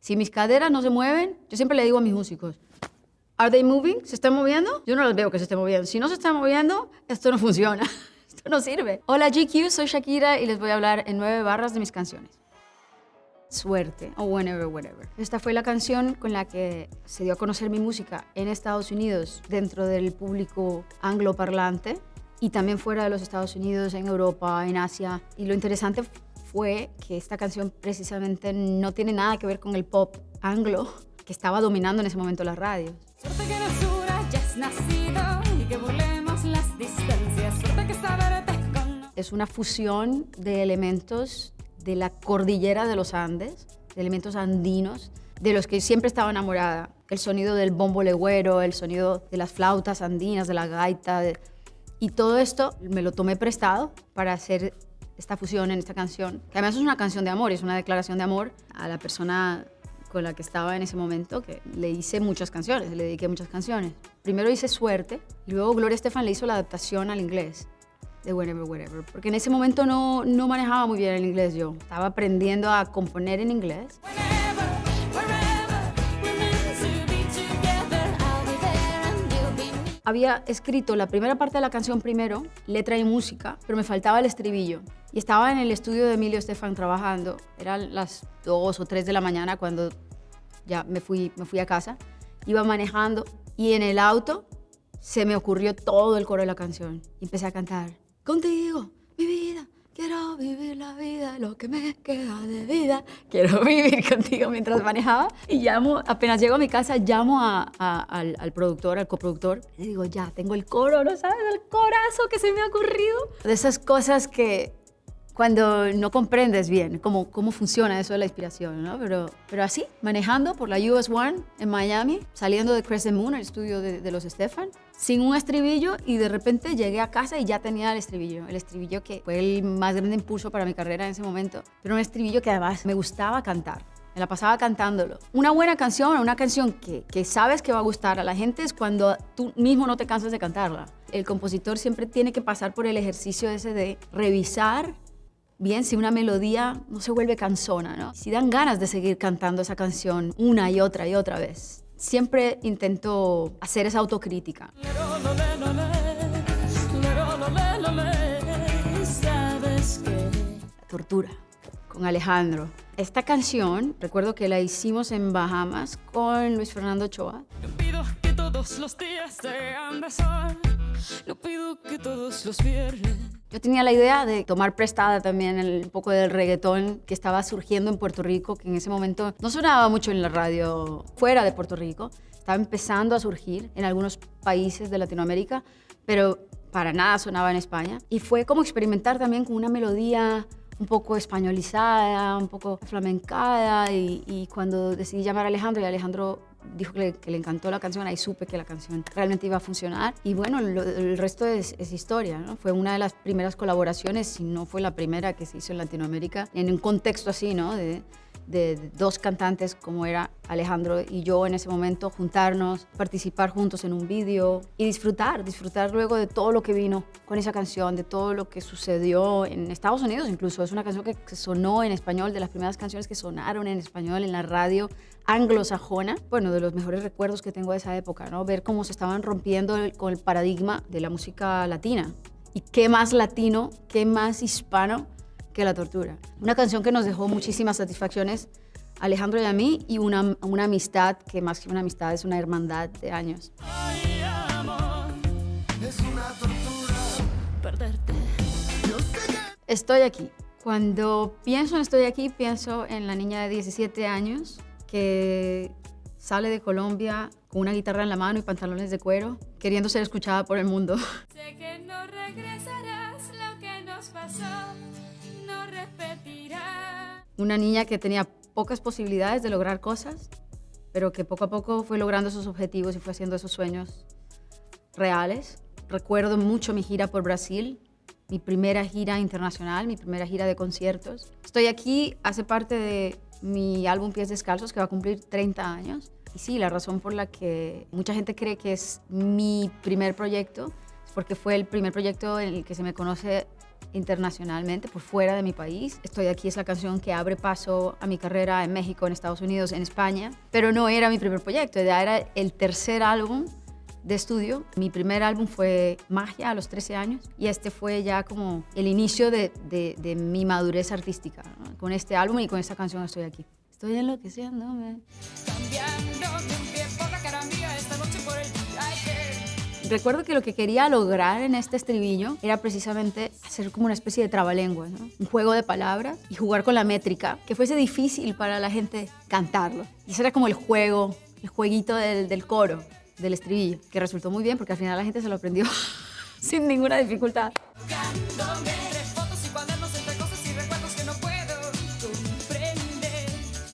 Si mis caderas no se mueven, yo siempre le digo a mis músicos, ¿are they moving? ¿Se están moviendo? Yo no las veo que se estén moviendo. Si no se están moviendo, esto no funciona. Esto no sirve. Hola GQ, soy Shakira y les voy a hablar en 9 barras de mis canciones. Suerte o Whenever, Whatever. Esta fue la canción con la que se dio a conocer mi música en Estados Unidos dentro del público angloparlante y también fuera de los Estados Unidos, en Europa, en Asia. Y lo interesante fue que esta canción precisamente no tiene nada que ver con el pop anglo que estaba dominando en ese momento las radios. Suerte que no sura, ya has nacido y que burlemos las distancias. Suerte que saberte con... Es una fusión de elementos de la cordillera de los Andes, de elementos andinos, de los que siempre estaba enamorada. El sonido del bombo legüero, el sonido de las flautas andinas, de la gaita. Y todo esto me lo tomé prestado para hacer esta fusión en esta canción, que además es una canción de amor, es una declaración de amor a la persona con la que estaba en ese momento, que le hice muchas canciones, le dediqué muchas canciones. Primero hice Suerte y luego Gloria Estefan le hizo la adaptación al inglés de Whenever, Whatever, porque en ese momento no manejaba muy bien el inglés yo. Estaba aprendiendo a componer en inglés. Había escrito la primera parte de la canción primero, letra y música, pero me faltaba el estribillo. Y estaba en el estudio de Emilio Estefan trabajando. Eran las 2 o 3 de la mañana cuando ya me fui a casa. Iba manejando y en el auto se me ocurrió todo el coro de la canción. Y empecé a cantar. Contigo, mi vida, quiero vivir la vida, lo que me queda de vida. Quiero vivir contigo mientras manejaba. Y apenas llego a mi casa, llamo al productor, al coproductor. Le digo, ya, tengo el coro, ¿no sabes? El corazo que se me ha ocurrido. De esas cosas que cuando no comprendes bien cómo funciona eso de la inspiración, ¿no? Pero así, manejando por la US One en Miami, saliendo de Crescent Moon, el estudio de los Estefan, sin un estribillo, y de repente llegué a casa y ya tenía el estribillo que fue el más grande impulso para mi carrera en ese momento, pero un estribillo que además me gustaba cantar. Me la pasaba cantándolo. Una buena canción, una canción que sabes que va a gustar a la gente es cuando tú mismo no te cansas de cantarla. El compositor siempre tiene que pasar por el ejercicio ese de revisar bien si una melodía no se vuelve cansona, ¿no? Si dan ganas de seguir cantando esa canción una y otra vez. Siempre intento hacer esa autocrítica. La tortura, con Alejandro. Esta canción, recuerdo que la hicimos en Bahamas con Luis Fernando Ochoa. No pido que todos los días sean de sol, no pido que todos los viernes. Yo tenía la idea de tomar prestada también un poco del reggaetón que estaba surgiendo en Puerto Rico, que en ese momento no sonaba mucho en la radio fuera de Puerto Rico. Estaba empezando a surgir en algunos países de Latinoamérica, pero para nada sonaba en España. Y fue como experimentar también con una melodía un poco españolizada, un poco flamencada. Y cuando decidí llamar a Alejandro, y Alejandro dijo que le encantó la canción, ahí supe que la canción realmente iba a funcionar. Y bueno, el resto es historia, ¿no? Fue una de las primeras colaboraciones, si no fue la primera que se hizo en Latinoamérica, en un contexto así, ¿no? De dos cantantes como era Alejandro y yo en ese momento, juntarnos, participar juntos en un vídeo y disfrutar luego de todo lo que vino con esa canción, de todo lo que sucedió en Estados Unidos incluso. Es una canción que sonó en español, de las primeras canciones que sonaron en español en la radio anglosajona. Bueno, de los mejores recuerdos que tengo de esa época, ¿no? Ver cómo se estaban rompiendo con el paradigma de la música latina. Y qué más latino, qué más hispano que la tortura. Una canción que nos dejó muchísimas satisfacciones a Alejandro y a mí, y una amistad que más que una amistad es una hermandad de años. Ay, amor, es una tortura perderte. Estoy aquí. Cuando pienso en Estoy aquí, pienso en la niña de 17 años que sale de Colombia con una guitarra en la mano y pantalones de cuero, queriendo ser escuchada por el mundo. Sé que no regresarás, lo que nos pasó no repetirá. Una niña que tenía pocas posibilidades de lograr cosas, pero que poco a poco fue logrando esos objetivos y fue haciendo esos sueños reales. Recuerdo mucho mi gira por Brasil, mi primera gira internacional, mi primera gira de conciertos. Estoy aquí hace parte de mi álbum Pies Descalzos, que va a cumplir 30 años. Y sí, la razón por la que mucha gente cree que es mi primer proyecto es porque fue el primer proyecto en el que se me conoce internacionalmente, por fuera de mi país. Estoy aquí es la canción que abre paso a mi carrera en México, en Estados Unidos, en España, pero no era mi primer proyecto, ya era el tercer álbum de estudio. Mi primer álbum fue Magia a los 13 años y este fue ya como el inicio de mi madurez artística, ¿no? Con este álbum y con esta canción estoy aquí. Estoy enloqueciéndome. Cambiando de un pie por la cara mía esta noche por el aire. Recuerdo que lo que quería lograr en este estribillo era precisamente hacer como una especie de trabalenguas, ¿no? Un juego de palabras y jugar con la métrica, que fuese difícil para la gente cantarlo. Y ese era como el jueguito del coro, del estribillo, que resultó muy bien porque al final la gente se lo aprendió sin ninguna dificultad. Buscándome entre fotos y cuadernos, entre cosas y recuerdos que no puedo comprender.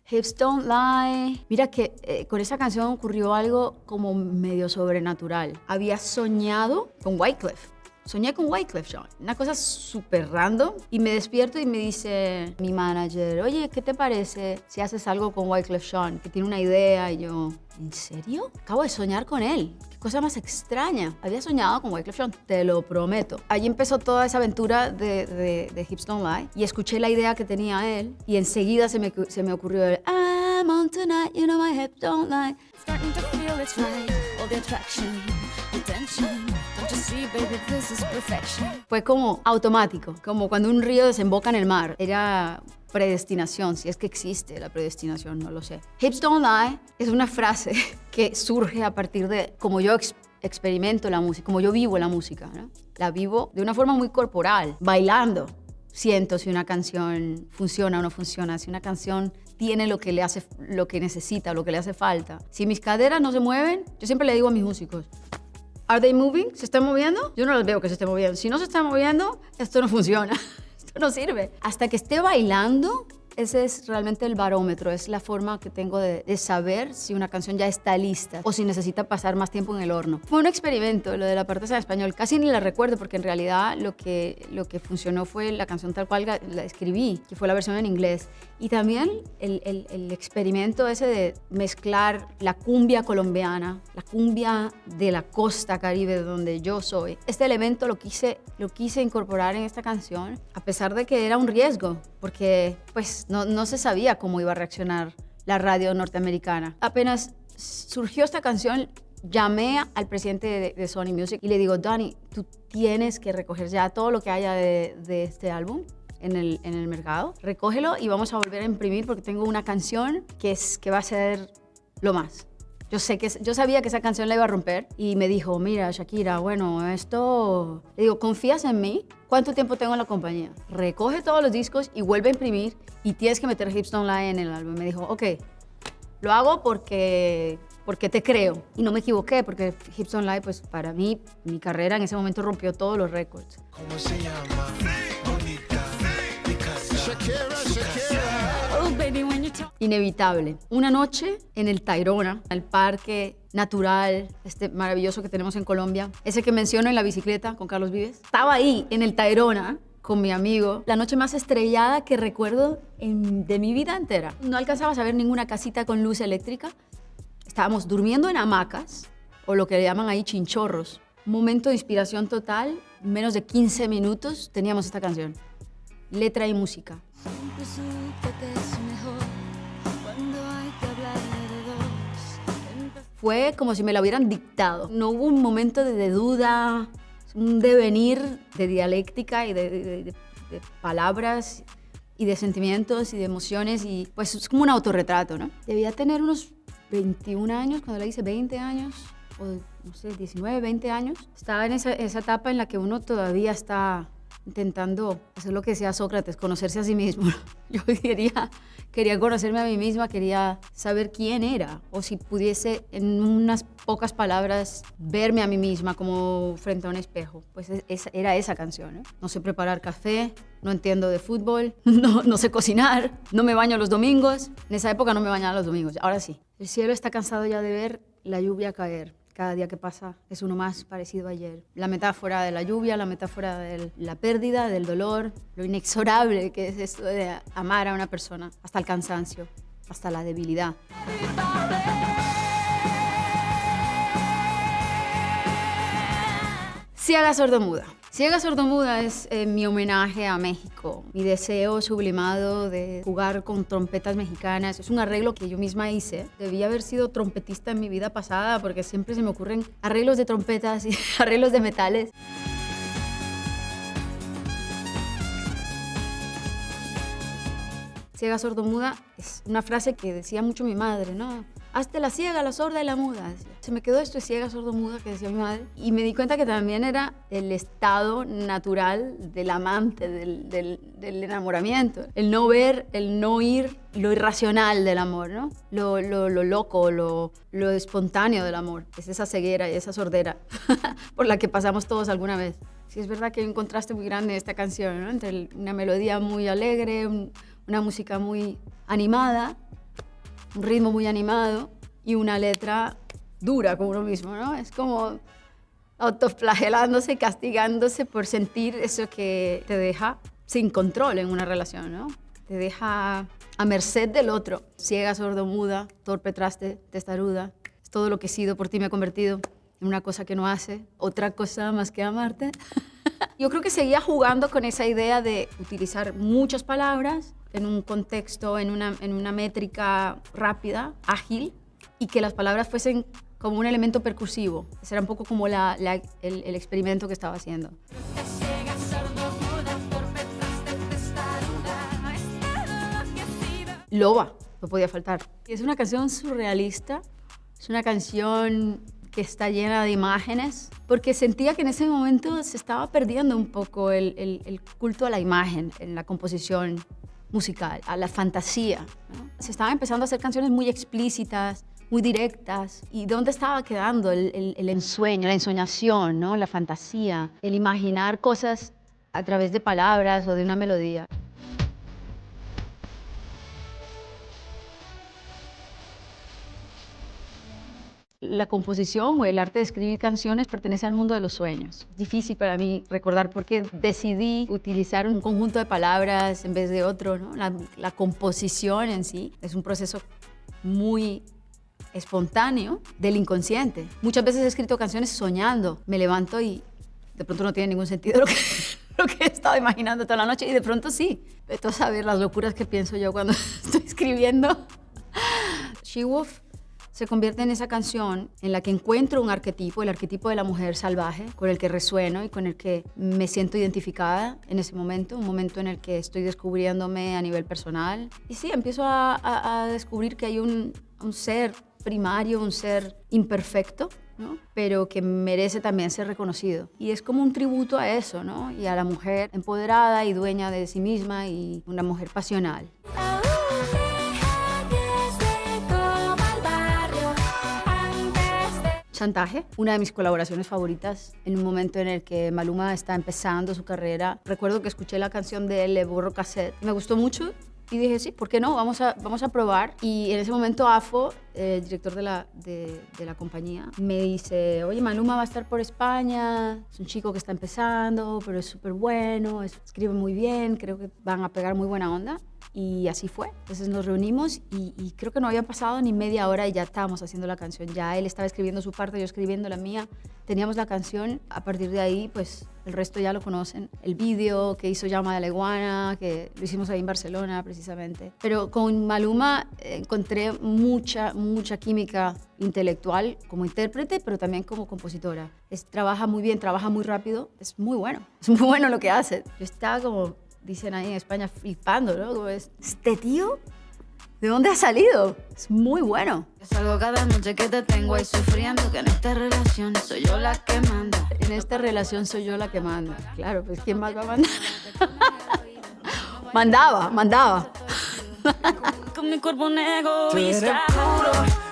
Hips Don't Lie. Mira que con esa canción ocurrió algo como medio sobrenatural. Había soñado con Wyclef. Soñé con Wyclef Jean, una cosa súper random, y me despierto y me dice mi manager, oye, ¿qué te parece si haces algo con Wyclef Jean? Que tiene una idea. Y yo, ¿en serio? Acabo de soñar con él. Qué cosa más extraña. Había soñado con Wyclef Jean, te lo prometo. Allí empezó toda esa aventura de Hips Don't Lie, y escuché la idea que tenía él, y enseguida se me ocurrió el I'm on tonight, you know my hips don't lie. Starting to feel it's right, all the attraction, the tension. Don't you see, baby, this is perfection. Fue como automático, como cuando un río desemboca en el mar. Era predestinación, si es que existe la predestinación, no lo sé. Hips Don't Lie es una frase que surge a partir de cómo yo experimento la música, como yo vivo la música, ¿no? La vivo de una forma muy corporal, bailando. Siento si una canción funciona o no funciona, si una canción tiene lo que necesita, lo que le hace falta. Si mis caderas no se mueven, yo siempre le digo a mis músicos, ¿Are they moving? ¿Se están moviendo? Yo no las veo que se estén moviendo. Si no se están moviendo, esto no funciona. Esto no sirve. Hasta que esté bailando, ese es realmente el barómetro. Es la forma que tengo de saber si una canción ya está lista o si necesita pasar más tiempo en el horno. Fue un experimento, lo de la parte en español. Casi ni la recuerdo porque en realidad lo que funcionó fue la canción tal cual la escribí, que fue la versión en inglés. Y también el experimento ese de mezclar la cumbia colombiana, la cumbia de la costa caribe de donde yo soy. Este elemento lo quise incorporar en esta canción, a pesar de que era un riesgo, porque pues no se sabía cómo iba a reaccionar la radio norteamericana. Apenas surgió esta canción, llamé al presidente de Sony Music y le digo, Donny, tú tienes que recoger ya todo lo que haya de este álbum en el mercado. Recógelo y vamos a volver a imprimir porque tengo una canción que va a ser lo más. Yo sabía que esa canción la iba a romper y me dijo, mira, Shakira, bueno, esto... Le digo, ¿confías en mí? ¿Cuánto tiempo tengo en la compañía? Recoge todos los discos y vuelve a imprimir y tienes que meter Hips Don't Lie en el álbum. Me dijo, ok, lo hago porque te creo. Y no me equivoqué porque Hips Don't Lie, pues para mí, mi carrera en ese momento rompió todos los récords. ¿Cómo se llama? Bonita, Picasa. Shakira. Oh, baby, when you talk. Inevitable. Una noche en el Tayrona, el parque natural, este maravilloso que tenemos en Colombia, ese que menciono en la bicicleta con Carlos Vives. Estaba ahí, en el Tayrona, con mi amigo, la noche más estrellada que recuerdo de mi vida entera. No alcanzaba a ver ninguna casita con luz eléctrica. Estábamos durmiendo en hamacas, o lo que le llaman ahí chinchorros. Un momento de inspiración total, menos de 15 minutos teníamos esta canción. Letra y música. Siempre supe que es mejor cuando hay que hablar de dos. Fue como si me la hubieran dictado. No hubo un momento de duda, un devenir de dialéctica y de palabras y de sentimientos y de emociones. Y pues es como un autorretrato, ¿no? Debía tener unos 21 años, cuando le hice 20 años, o no sé, 19, 20 años. Estaba en esa etapa en la que uno todavía está intentando hacer lo que decía Sócrates, conocerse a sí mismo. Yo quería conocerme a mí misma, quería saber quién era, o si pudiese en unas pocas palabras verme a mí misma como frente a un espejo. Pues era esa canción, ¿eh? No sé preparar café, no entiendo de fútbol, no sé cocinar, no me baño los domingos. En esa época no me bañaba los domingos, ahora sí. El cielo está cansado ya de ver la lluvia caer. Cada día que pasa es uno más parecido a ayer. La metáfora de la lluvia, la metáfora de la pérdida, del dolor, lo inexorable que es esto de amar a una persona hasta el cansancio, hasta la debilidad. Ciega sordomuda. Ciega Sordomuda es mi homenaje a México, mi deseo sublimado de jugar con trompetas mexicanas. Es un arreglo que yo misma hice. Debí haber sido trompetista en mi vida pasada porque siempre se me ocurren arreglos de trompetas y arreglos de metales. Ciega Sordomuda es una frase que decía mucho mi madre, ¿no? Hazte la ciega, la sorda y la muda. Se me quedó esto de ciega, sordomuda que decía mi madre. Y me di cuenta que también era el estado natural del amante, del enamoramiento. El no ver, el no oír, lo irracional del amor, ¿no? Lo loco, lo espontáneo del amor. Es esa ceguera y esa sordera por la que pasamos todos alguna vez. Sí, es verdad que hay un contraste muy grande en esta canción, ¿no? Entre una melodía muy alegre, una música muy animada, un ritmo muy animado y una letra dura con uno mismo, ¿no? Es como autoflagelándose y castigándose por sentir eso que te deja sin control en una relación, ¿no? Te deja a merced del otro. Ciega, sordomuda, torpe, traste, testaruda. Es todo lo que he sido, por ti me he convertido en una cosa que no hace, otra cosa más que amarte. Yo creo que seguía jugando con esa idea de utilizar muchas palabras en un contexto, en una métrica rápida, ágil, y que las palabras fuesen como un elemento percusivo. Ese era un poco como el experimento que estaba haciendo. Loba, no podía faltar. Es una canción surrealista, es una canción que está llena de imágenes, porque sentía que en ese momento se estaba perdiendo un poco el culto a la imagen en la composición musical, a la fantasía, ¿no? Se estaban empezando a hacer canciones muy explícitas, muy directas. ¿Y dónde estaba quedando el ensueño, la ensoñación, ¿no? La fantasía, el imaginar cosas a través de palabras o de una melodía? La composición o el arte de escribir canciones pertenece al mundo de los sueños. Es difícil para mí recordar por qué decidí utilizar un conjunto de palabras en vez de otro, ¿no? La composición en sí es un proceso muy espontáneo del inconsciente. Muchas veces he escrito canciones soñando. Me levanto y de pronto no tiene ningún sentido lo que he estado imaginando toda la noche y de pronto sí. Vete a saber las locuras que pienso yo cuando estoy escribiendo. She-Wolf se convierte en esa canción en la que encuentro un arquetipo, el arquetipo de la mujer salvaje, con el que resueno y con el que me siento identificada en ese momento, un momento en el que estoy descubriéndome a nivel personal. Y sí, empiezo a descubrir que hay un ser primario, un ser imperfecto, ¿no? Pero que merece también ser reconocido. Y es como un tributo a eso, ¿no? Y a la mujer empoderada y dueña de sí misma y una mujer pasional. Chantaje, una de mis colaboraciones favoritas en un momento en el que Maluma está empezando su carrera. Recuerdo que escuché la canción de Le Burro Cassette, me gustó mucho y dije, sí, ¿por qué no? Vamos a probar. Y en ese momento Afo, el director de la compañía, me dice, oye, Maluma va a estar por España, es un chico que está empezando, pero es súper bueno, escribe muy bien, creo que van a pegar muy buena onda. Y así fue. Entonces nos reunimos y creo que no había pasado ni media hora y ya estábamos haciendo la canción. Ya él estaba escribiendo su parte, yo escribiendo la mía. Teníamos la canción. A partir de ahí, pues el resto ya lo conocen. El vídeo que hizo Llama de la Iguana, que lo hicimos ahí en Barcelona precisamente. Pero con Maluma encontré mucha química intelectual como intérprete, pero también como compositora. Trabaja muy bien, trabaja muy rápido. Es muy bueno lo que hace. Yo estaba como... Dicen ahí en España flipando, ¿no? Como ¿este tío? ¿De dónde ha salido? Es muy bueno. Yo salgo cada noche que te tengo ahí sufriendo, que en esta relación soy yo la que manda. En esta relación soy yo la que manda. Claro, pues ¿quién más va a mandar? Mandaba. Con mi cuerpo un Tú eres egoísta.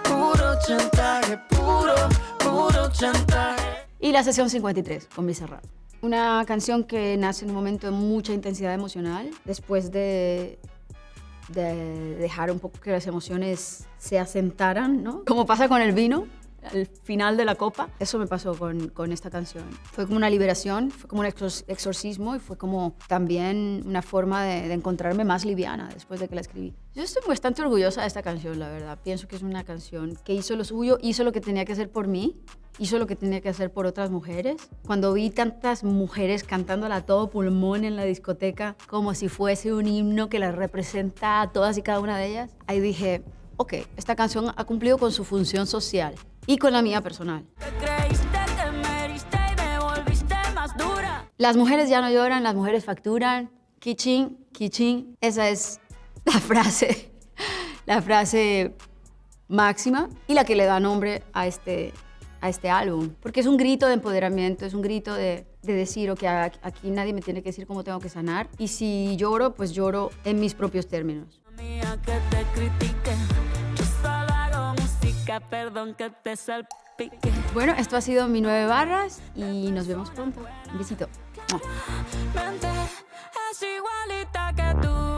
puro chantaje, puro chantaje. Y la sesión 53 con Bizarrap. Una canción que nace en un momento de mucha intensidad emocional, después de dejar un poco que las emociones se asentaran, ¿no? Como pasa con el vino, al final de la copa. Eso me pasó con esta canción. Fue como una liberación, fue como un exorcismo y fue como también una forma de encontrarme más liviana después de que la escribí. Yo estoy bastante orgullosa de esta canción, la verdad. Pienso que es una canción que hizo lo suyo, hizo lo que tenía que hacer por mí, hizo lo que tenía que hacer por otras mujeres. Cuando vi tantas mujeres cantándola a todo pulmón en la discoteca, como si fuese un himno que las representa a todas y cada una de ellas, ahí dije, ok, esta canción ha cumplido con su función social y con la mía personal. Creíste que me heriste y me volviste más dura. Las mujeres ya no lloran, las mujeres facturan. Kichín, kichín. Esa es la frase máxima y la que le da nombre a este álbum. Porque es un grito de empoderamiento, es un grito de decir, ok, aquí nadie me tiene que decir cómo tengo que sanar. Y si lloro, pues lloro en mis propios términos. Mía que te critique, yo solo hago música, perdón que te salpique. Bueno, esto ha sido mi 9 barras y nos vemos pronto. Un besito. ¡Mua! Mente es igualita que tú.